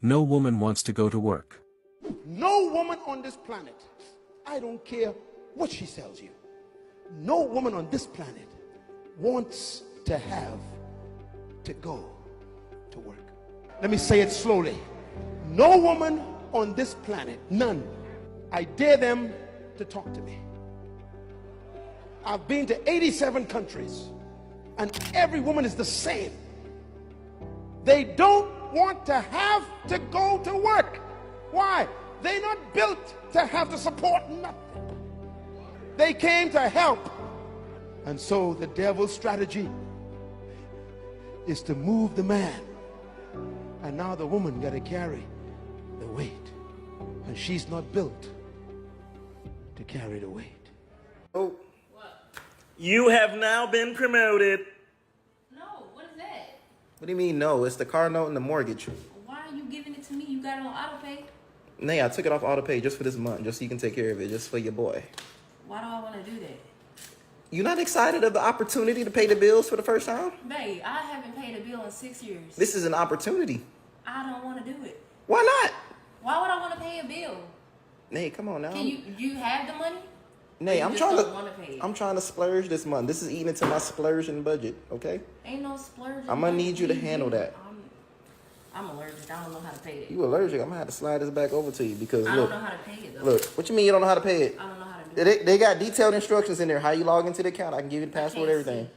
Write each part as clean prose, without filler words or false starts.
No woman wants to go to work. No woman on this planet, I don't care what she tells you, no woman on this planet wants to have to go to work. Let me say it slowly. No woman on this planet, none. I dare them to talk to me. I've been to 87 countries, and every woman is the same. They don't want to have to go to work. Why? They're not built to have to support nothing. They came to help. And so the devil's strategy is to move the man. And now the woman got to carry the weight. And she's not built to carry the weight. Oh. You have now been promoted. No, what is that? What do you mean no? It's the car note and the mortgage. Why are you giving it to me? You got it on auto pay? Nay, I took it off auto pay just for this month, just so you can take care of it, just for your boy. Why do I want to do that? You not excited of the opportunity to pay the bills for the first time? Babe, I haven't paid a bill in 6 years. This is an opportunity. I don't want to do it. Why not? Why would I want to pay a bill? Nay, come on now. Can you have the money? Nay, I'm trying to splurge this month. This is eating into my splurging budget, okay? Ain't no splurging. I'm gonna need you to handle that. I'm allergic. I don't know how to pay it. You allergic? I'm gonna have to slide this back over to you because I look. don't know how to pay it though. Look, what you mean you don't know how to pay it? I don't know how to do it. They got detailed instructions in there. How you log into the account? I can give you the password, everything. See.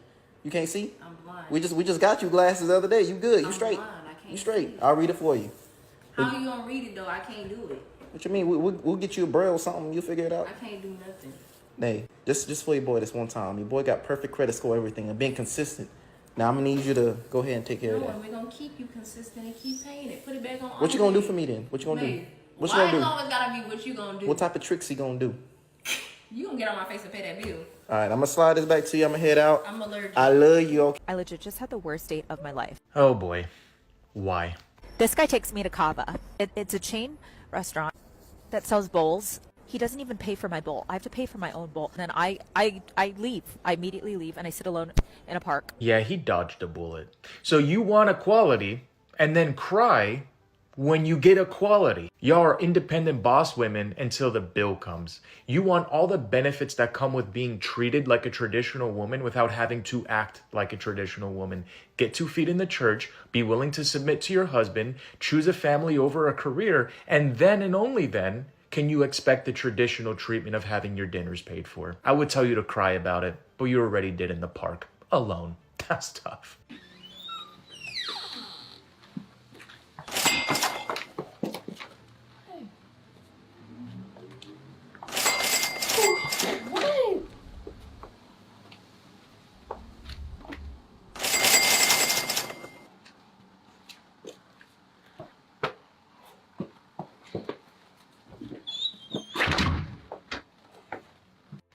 You can't see? I'm blind. We just got you glasses the other day. You good? You I'm straight? blind. I can't You straight? see. I'll read it for you. How you gonna read it though? I can't do it. What you mean? We'll get you a braille or something. You'll figure it out. I can't do nothing. Nay, just for your boy this one time. Your boy got perfect credit score, everything, and being consistent. Now I'm gonna need you to go ahead and take care of No, that. and we're gonna keep you consistent and keep paying it. Put it back on. What you gonna do for me then? What you gonna do? What you Why gonna it do? always gotta be what you gonna do? What type of tricks he gonna do? You gonna get on my face and pay that bill? All right, I'm gonna slide this back to you. I'm gonna head out. I'm allergic. I love you. Okay. I legit just had the worst date of my life. Oh boy. Why? This guy takes me to Kava. It's a chain restaurant that sells bowls. He doesn't even pay for my bowl. I have to pay for my own bowl. And then I leave. I immediately leave and I sit alone in a park. Yeah, he dodged a bullet. So you want equality and then cry when you get equality. Y'all are independent boss women until the bill comes. You want all the benefits that come with being treated like a traditional woman without having to act like a traditional woman. Get 2 feet in the church, be willing to submit to your husband, choose a family over a career, and then and only then can you expect the traditional treatment of having your dinners paid for. I would tell you to cry about it, but you already did in the park, alone. That's tough.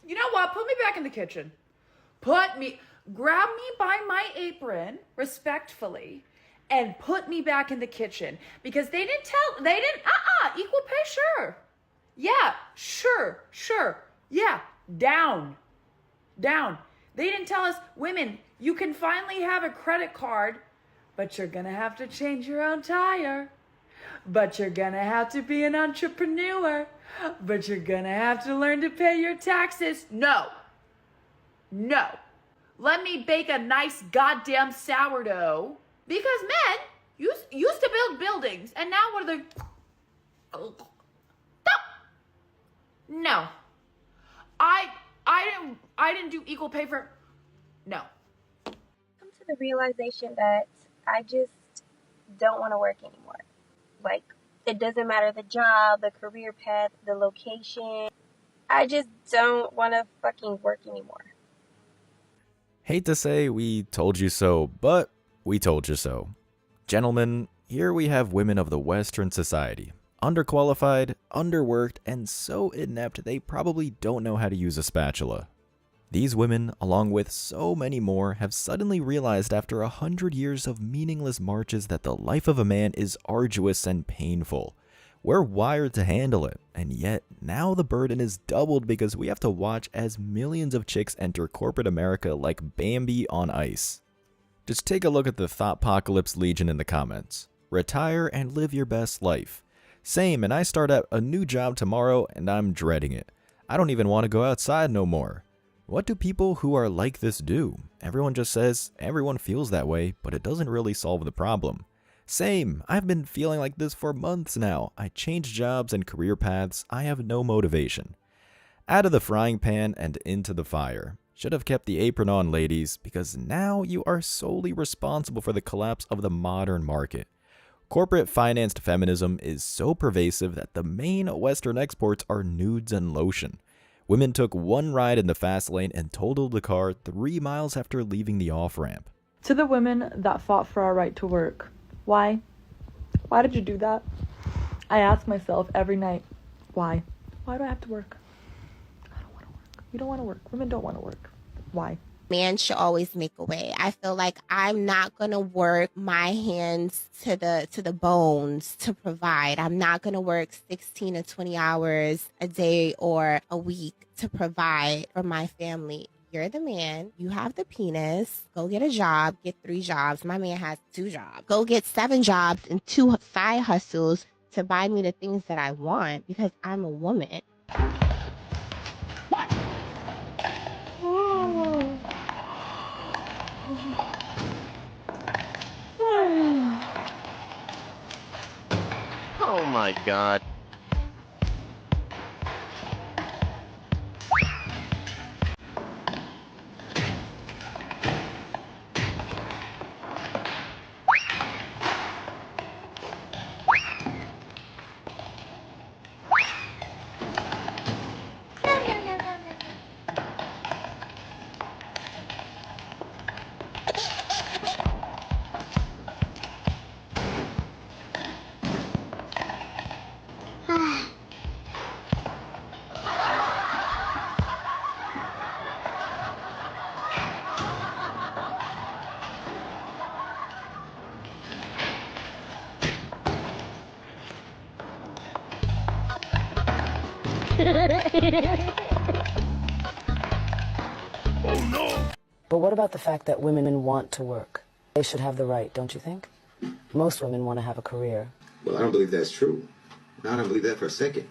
You know what? Put me back in the kitchen. Grab me by my apron respectfully and put me back in the kitchen because equal pay, sure. Yeah, sure. Yeah, down. They didn't tell us, women, you can finally have a credit card, but you're gonna have to change your own tire. But you're gonna have to be an entrepreneur. But you're gonna have to learn to pay your taxes. No. Let me bake a nice goddamn sourdough. Because men used to build buildings, and now what are they? No. I didn't do equal pay for. No. Come to the realization that I just don't want to work anymore. Like, it doesn't matter the job, the career path, the location. I just don't want to fucking work anymore. Hate to say we told you so, but we told you so. Gentlemen, here we have women of the Western society. Underqualified, underworked, and so inept they probably don't know how to use a spatula. These women, along with so many more, have suddenly realized after 100 years of meaningless marches that the life of a man is arduous and painful. We're wired to handle it, and yet now the burden is doubled because we have to watch as millions of chicks enter corporate America like Bambi on ice. Just take a look at the Thoughtpocalypse Legion in the comments. retire, and live your best life. Same, and I start at a new job tomorrow and I'm dreading it. I don't even want to go outside no more. What do people who are like this do? Everyone just says everyone feels that way, but it doesn't really solve the problem. Same, I've been feeling like this for months now. I changed jobs and career paths. I have no motivation. Out of the frying pan and into the fire. Should have kept the apron on, ladies, because now you are solely responsible for the collapse of the modern market. Corporate financed feminism is so pervasive that the main Western exports are nudes and lotion. Women took one ride in the fast lane and totaled the car 3 miles after leaving the off-ramp. To the women that fought for our right to work, why? Why did you do that? I ask myself every night, why? Why do I have to work? I don't want to work. You don't want to work. Women don't want to work. Why? Man should always make a way. I feel like I'm not going to work my hands to the bones to provide. I'm not going to work 16 to 20 hours a day or a week to provide for my family. You're the man. You have the penis. Go get a job. Get 3 jobs. My man has 2 jobs. Go get 7 jobs and 2 side hustles to buy me the things that I want because I'm a woman. Oh my God. But what about the fact that women want to work? They should have the right, don't you think? Most women want to have a career. Well, I don't believe that's true. I don't believe that for a second.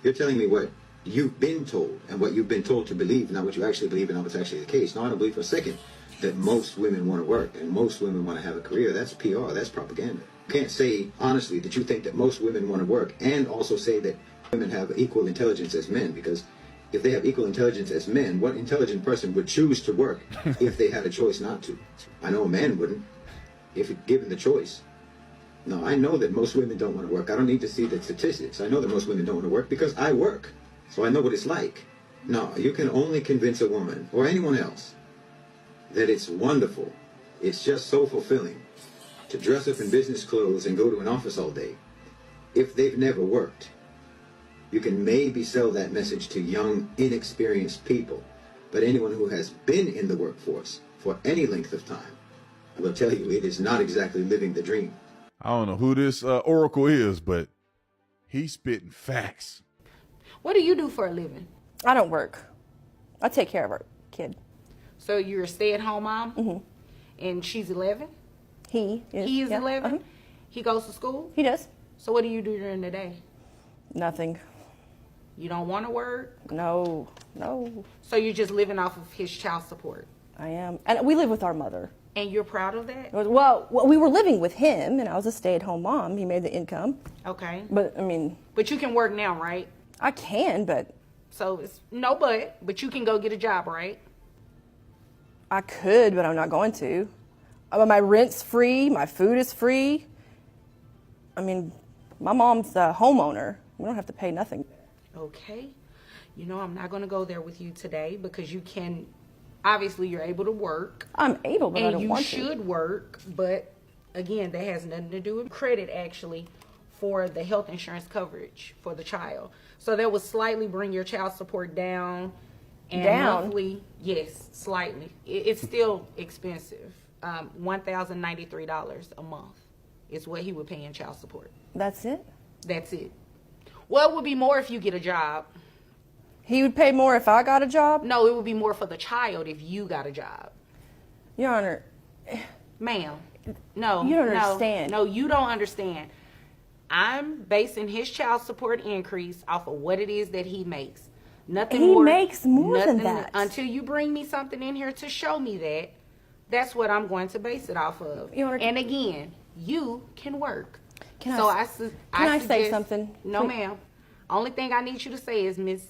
You're telling me what you've been told and what you've been told to believe, not what you actually believe and not what's actually the case. No, I don't believe for a second that most women want to work and most women want to have a career. That's PR, that's propaganda. You can't say honestly that you think that most women want to work and also say that women have equal intelligence as men, because if they have equal intelligence as men, what intelligent person would choose to work if they had a choice not to? I know a man wouldn't, if given the choice. No, I know that most women don't want to work. I don't need to see the statistics. I know that most women don't want to work because I work. So I know what it's like. No, you can only convince a woman or anyone else that it's wonderful, it's just so fulfilling to dress up in business clothes and go to an office all day if they've never worked. You can maybe sell that message to young, inexperienced people, but anyone who has been in the workforce for any length of time will tell you it is not exactly living the dream. I don't know who this Oracle is, but he's spitting facts. What do you do for a living? I don't work. I take care of our kid. So you're a stay-at-home mom? Mm-hmm. And she's 11? He is. He is yeah. 11? Uh-huh. He goes to school? He does. So what do you do during the day? Nothing. You don't want to work? No. So you're just living off of his child support? I am. And we live with our mother. And you're proud of that? Well, we were living with him, and I was a stay-at-home mom. He made the income. Okay. But, I mean... But you can work now, right? I can, but... So it's no but you can go get a job, right? I could, but I'm not going to. My rent's free. My food is free. I mean, my mom's a homeowner. We don't have to pay nothing. Okay. You know, I'm not going to go there with you today because you can... Obviously, you're able to work. I'm able, but I don't want to. And you should work, but again, that has nothing to do with credit, actually, for the health insurance coverage for the child. So that would slightly bring your child support down. And monthly, yes, slightly. It's still expensive. $1,093 a month is what he would pay in child support. That's it? That's it. Well, it would be more if you get a job. He would pay more if I got a job? No, it would be more for the child if you got a job. Your Honor. Ma'am. No, You don't understand. No, you don't understand. I'm basing his child support increase off of what it is that he makes. Nothing He more. makes more than nothing, that. Until you bring me something in here to show me that, that's what I'm going to base it off of. And again, you can work. Can so I say suggest, something? No, Please. ma'am. Only thing I need you to say is, Miss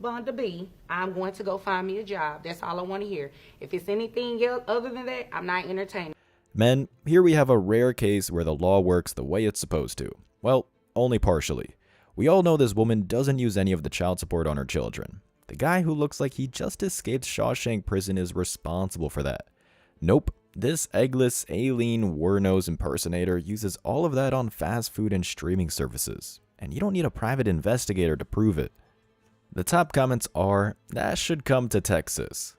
Vonda B, I'm going to go find me a job. That's all I want to hear. If it's anything else other than that, I'm not entertaining. Men, here we have a rare case where the law works the way it's supposed to. Well, only partially. We all know this woman doesn't use any of the child support on her children. The guy who looks like he just escaped Shawshank prison is responsible for that. Nope, this eggless, alien, war-nose impersonator uses all of that on fast food and streaming services. And you don't need a private investigator to prove it. The top comments are, that should come to Texas.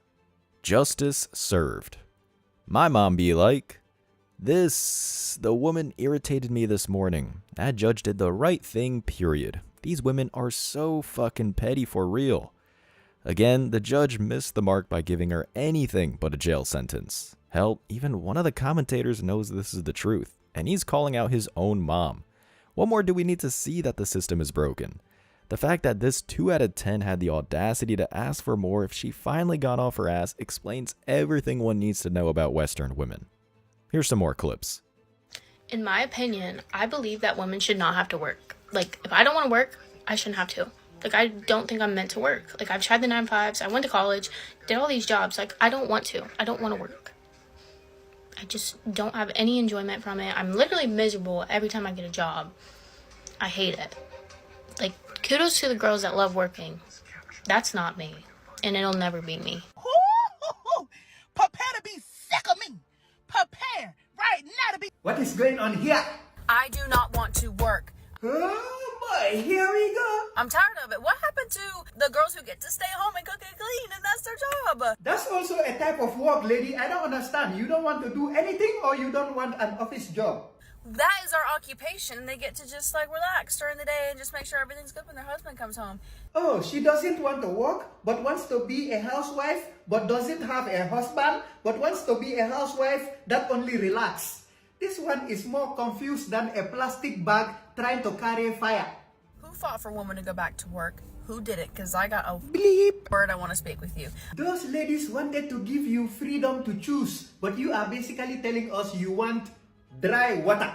Justice served. My mom be like, the woman irritated me this morning. That judge did the right thing, period. These women are so fucking petty for real. Again, the judge missed the mark by giving her anything but a jail sentence. Hell, even one of the commentators knows this is the truth, and he's calling out his own mom. What more do we need to see that the system is broken? The fact that this 2 out of 10 had the audacity to ask for more if she finally got off her ass explains everything one needs to know about Western women. Here's some more clips. In my opinion, I believe that women should not have to work. Like, if I don't want to work, I shouldn't have to. Like, I don't think I'm meant to work. Like, I've tried the 9-to-5s, I went to college, did all these jobs. Like, I don't want to. I don't want to work. I just don't have any enjoyment from it. I'm literally miserable every time I get a job. I hate it. Like, kudos to the girls that love working. That's not me. And it'll never be me. Prepare to be sick of me. Prepare right now to be... What is going on here? I do not want to work. Oh boy, here we go. I'm tired of it. What happened to the girls who get to stay home and cook and clean and that's their job? That's also a type of work, lady. I don't understand. You don't want to do anything or you don't want an office job? That is our occupation. They get to just like relax during the day and just make sure everything's good when their husband comes home. Oh, she doesn't want to work but wants to be a housewife but doesn't have a husband but wants to be a housewife that only relax. This one is more confused than a plastic bag trying to carry fire. Who fought for women to go back to work? Who did it? Because I got a bleep word I want to speak with you. Those ladies wanted to give you freedom to choose, but you are basically telling us you want dry water.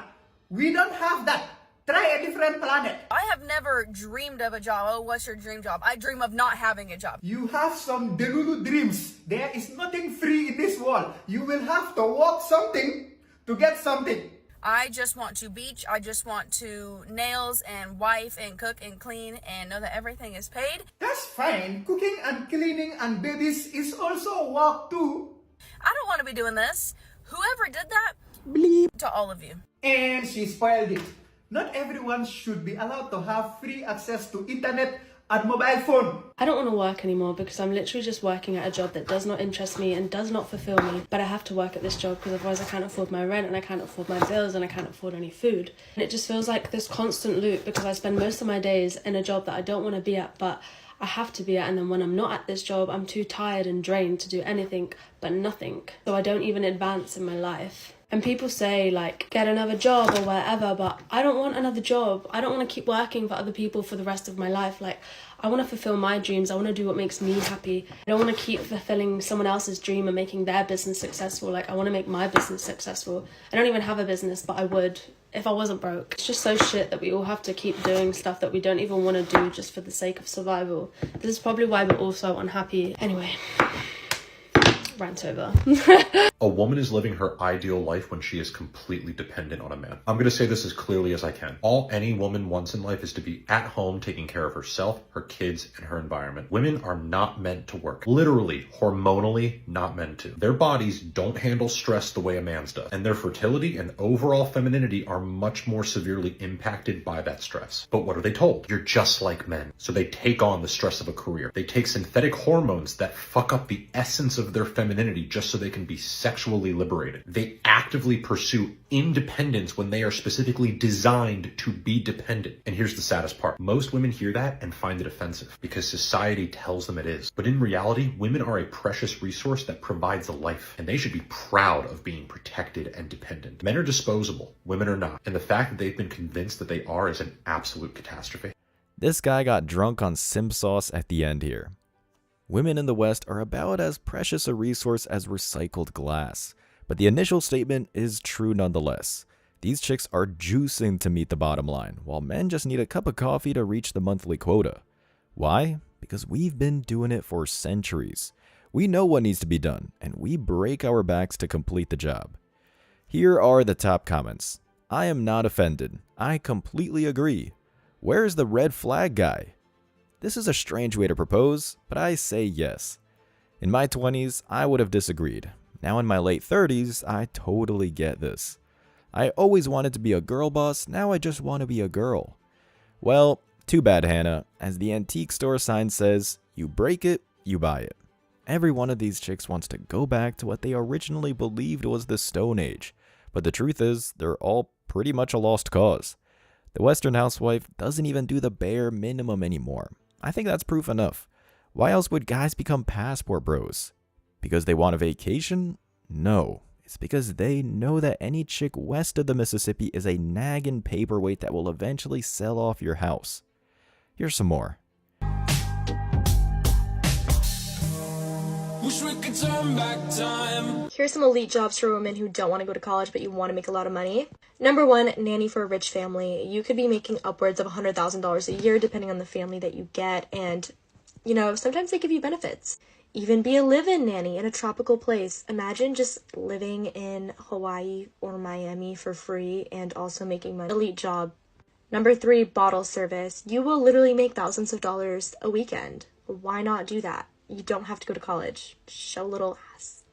We don't have that. Try a different planet. I have never dreamed of a job. Oh, what's your dream job? I dream of not having a job. You have some delulu dreams. There is nothing free in this world. You will have to work something to get something. I just want to beach. I just want to nails and wife and cook and clean and know that everything is paid. That's fine. Cooking and cleaning and babies is also work too. I don't want to be doing this. Whoever did that, bleep to all of you. And she spoiled it. Not everyone should be allowed to have free access to internet and mobile phone. I don't want to work anymore because I'm literally just working at a job that does not interest me and does not fulfill me. But I have to work at this job because otherwise I can't afford my rent and I can't afford my bills and I can't afford any food. And it just feels like this constant loop because I spend most of my days in a job that I don't want to be at, but I have to be at, and then when I'm not at this job, I'm too tired and drained to do anything but nothing. So I don't even advance in my life. And people say, like, get another job or whatever, but I don't want another job. I don't want to keep working for other people for the rest of my life. Like, I want to fulfill my dreams. I want to do what makes me happy. I don't want to keep fulfilling someone else's dream and making their business successful. Like, I want to make my business successful. I don't even have a business, but I would if I wasn't broke. It's just so shit that we all have to keep doing stuff that we don't even want to do just for the sake of survival. This is probably why we're all so unhappy. Anyway, rant over. A woman is living her ideal life when she is completely dependent on a man. I'm going to say this as clearly as I can. All any woman wants in life is to be at home taking care of herself, her kids, and her environment. Women are not meant to work. Literally, hormonally, not meant to. Their bodies don't handle stress the way a man's does, and their fertility and overall femininity are much more severely impacted by that stress. But what are they told? You're just like men. So they take on the stress of a career. They take synthetic hormones that fuck up the essence of their femininity femininity just so they can be sexually liberated. They actively pursue independence when they are specifically designed to be dependent. And here's the saddest part. Most women hear that and find it offensive because society tells them it is. But in reality, women are a precious resource that provides a life, and they should be proud of being protected and dependent. Men are disposable, women are not. And the fact that they've been convinced that they are is an absolute catastrophe. This guy got drunk on simp sauce at the end here. Women in the West are about as precious a resource as recycled glass. But the initial statement is true nonetheless. These chicks are juicing to meet the bottom line, while men just need a cup of coffee to reach the monthly quota. Why? Because we've been doing it for centuries. We know what needs to be done, and we break our backs to complete the job. Here are the top comments. I am not offended. I completely agree. Where's the red flag guy? This is a strange way to propose, but I say yes. In my 20s, I would have disagreed. Now in my late 30s, I totally get this. I always wanted to be a girl boss, now I just want to be a girl. Well, too bad, Hannah. As the antique store sign says, you break it, you buy it. Every one of these chicks wants to go back to what they originally believed was the Stone Age. But the truth is, they're all pretty much a lost cause. The Western housewife doesn't even do the bare minimum anymore. I think that's proof enough. Why else would guys become passport bros? Because they want a vacation? No. It's because they know that any chick west of the Mississippi is a nagging paperweight that will eventually sell off your house. Here's some more. Wish we could turn back time. Here's some elite jobs for women who don't want to go to college but you want to make a lot of money. Number 1, nanny for a rich family. You could be making upwards of $100,000 a year depending on the family that you get, and sometimes they give you benefits. Even be a live-in nanny in a tropical place. Imagine just living in Hawaii or Miami for free and also making money. Elite job. Number 3, bottle service. You will literally make thousands of dollars a weekend. Why not do that? You don't have to go to college. Show a little ass.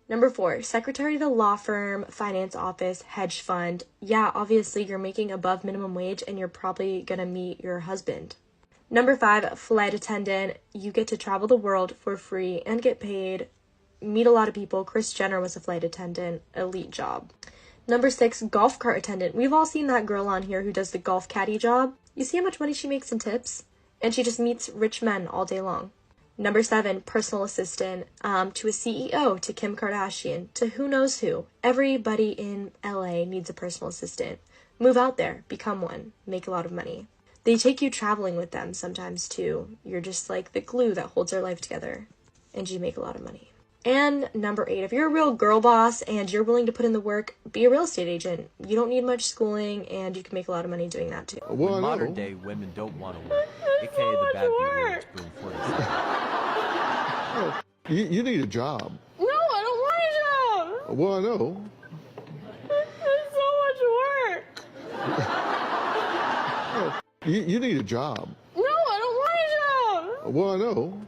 Number 4, secretary of the law firm, finance office, hedge fund. Yeah, obviously you're making above minimum wage and you're probably gonna meet your husband. Number 5, flight attendant. You get to travel the world for free and get paid. Meet a lot of people. Kris Jenner was a flight attendant. Elite job. Number 6, golf cart attendant. We've all seen that girl on here who does the golf caddy job. You see how much money she makes in tips? And she just meets rich men all day long. Number 7, personal assistant, to a CEO, to Kim Kardashian, to who knows who. Everybody in LA needs a personal assistant. Move out there, become one, make a lot of money. They take you traveling with them sometimes too. You're just like the glue that holds their life together, and you make a lot of money. And number 8, if you're a real girl boss and you're willing to put in the work, be a real estate agent. You don't need much schooling and you can make a lot of money doing that too. When modern day women don't want to work, aka the bad B words being You need a job. No, I don't want a job. Well, I know. It's so much work. You need a job. No, I don't want a job. Well, I know.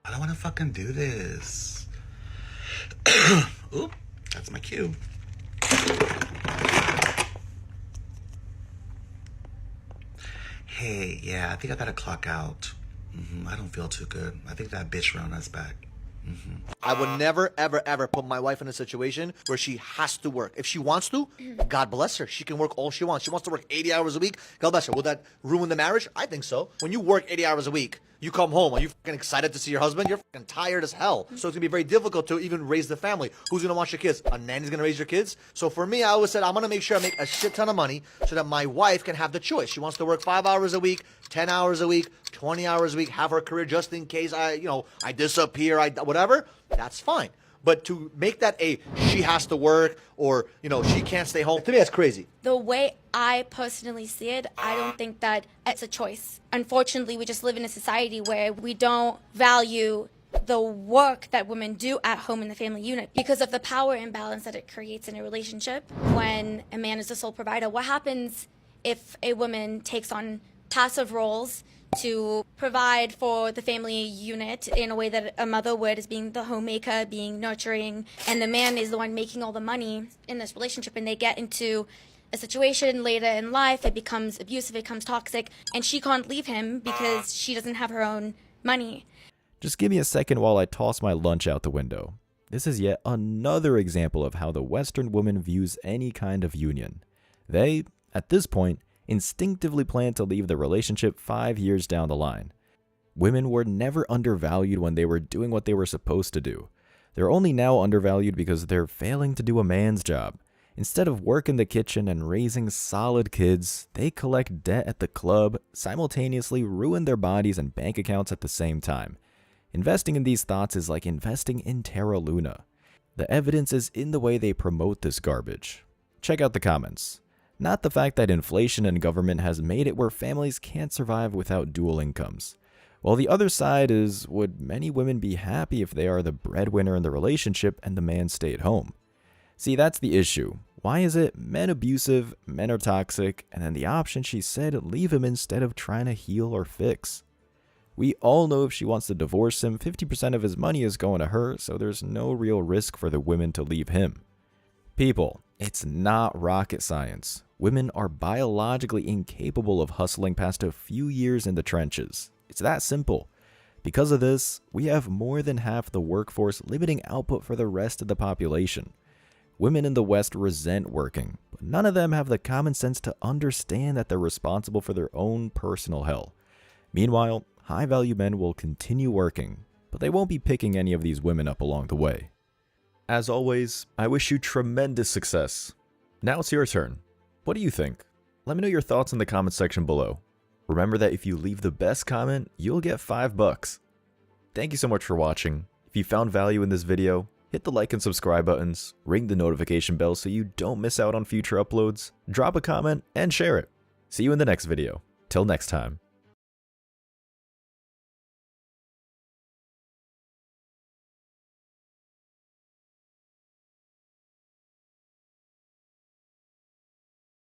I don't want to fucking do this. Oop, that's my cue. Hey, yeah, I think I gotta clock out. I don't feel too good. I think that bitch ran us back. I would never, ever, ever put my wife in a situation where she has to work. If she wants to, God bless her. She can work all she wants. She wants to work 80 hours a week. God bless her. Will that ruin the marriage? I think so. When you work 80 hours a week, you come home. Are you fucking excited to see your husband? You're fucking tired as hell. So it's gonna be very difficult to even raise the family. Who's gonna watch your kids? A nanny's gonna raise your kids? So for me, I always said, I'm gonna make sure I make a shit ton of money so that my wife can have the choice. She wants to work 5 hours a week, 10 hours a week, 20 hours a week, have her career just in case I disappear, whatever. That's fine. But to make that she has to work or, she can't stay home, to me, that's crazy. The way I personally see it, I don't think that it's a choice. Unfortunately, we just live in a society where we don't value the work that women do at home in the family unit because of the power imbalance that it creates in a relationship. When a man is the sole provider, what happens if a woman takes on passive roles to provide for the family unit in a way that a mother would, as being the homemaker, being nurturing, and the man is the one making all the money in this relationship, and they get into a situation later in life, it becomes abusive, it becomes toxic, and she can't leave him because she doesn't have her own money. Just give me a second while I toss my lunch out the window. This is yet another example of how the Western woman views any kind of union. They, at this point, instinctively plan to leave the relationship 5 years down the line. Women were never undervalued when they were doing what they were supposed to do. They're only now undervalued because they're failing to do a man's job. Instead of work in the kitchen and raising solid kids, they collect debt at the club, simultaneously ruin their bodies and bank accounts at the same time. Investing in these thoughts is like investing in Terra Luna. The evidence is in the way they promote this garbage. Check out the comments. Not the fact that inflation and government has made it where families can't survive without dual incomes. While the other side is, would many women be happy if they are the breadwinner in the relationship and the man stayed home? See, that's the issue. Why is it men abusive, men are toxic, and then the option she said, leave him instead of trying to heal or fix? We all know if she wants to divorce him, 50% of his money is going to her, so there's no real risk for the women to leave him. People, it's not rocket science. Women are biologically incapable of hustling past a few years in the trenches. It's that simple. Because of this, we have more than half the workforce limiting output for the rest of the population. Women in the West resent working, but none of them have the common sense to understand that they're responsible for their own personal hell. Meanwhile, high-value men will continue working, but they won't be picking any of these women up along the way. As always, I wish you tremendous success. Now it's your turn. What do you think? Let me know your thoughts in the comment section below. Remember that if you leave the best comment, you'll get $5. Thank you so much for watching. If you found value in this video, hit the like and subscribe buttons, ring the notification bell so you don't miss out on future uploads, drop a comment, and share it. See you in the next video. Till next time.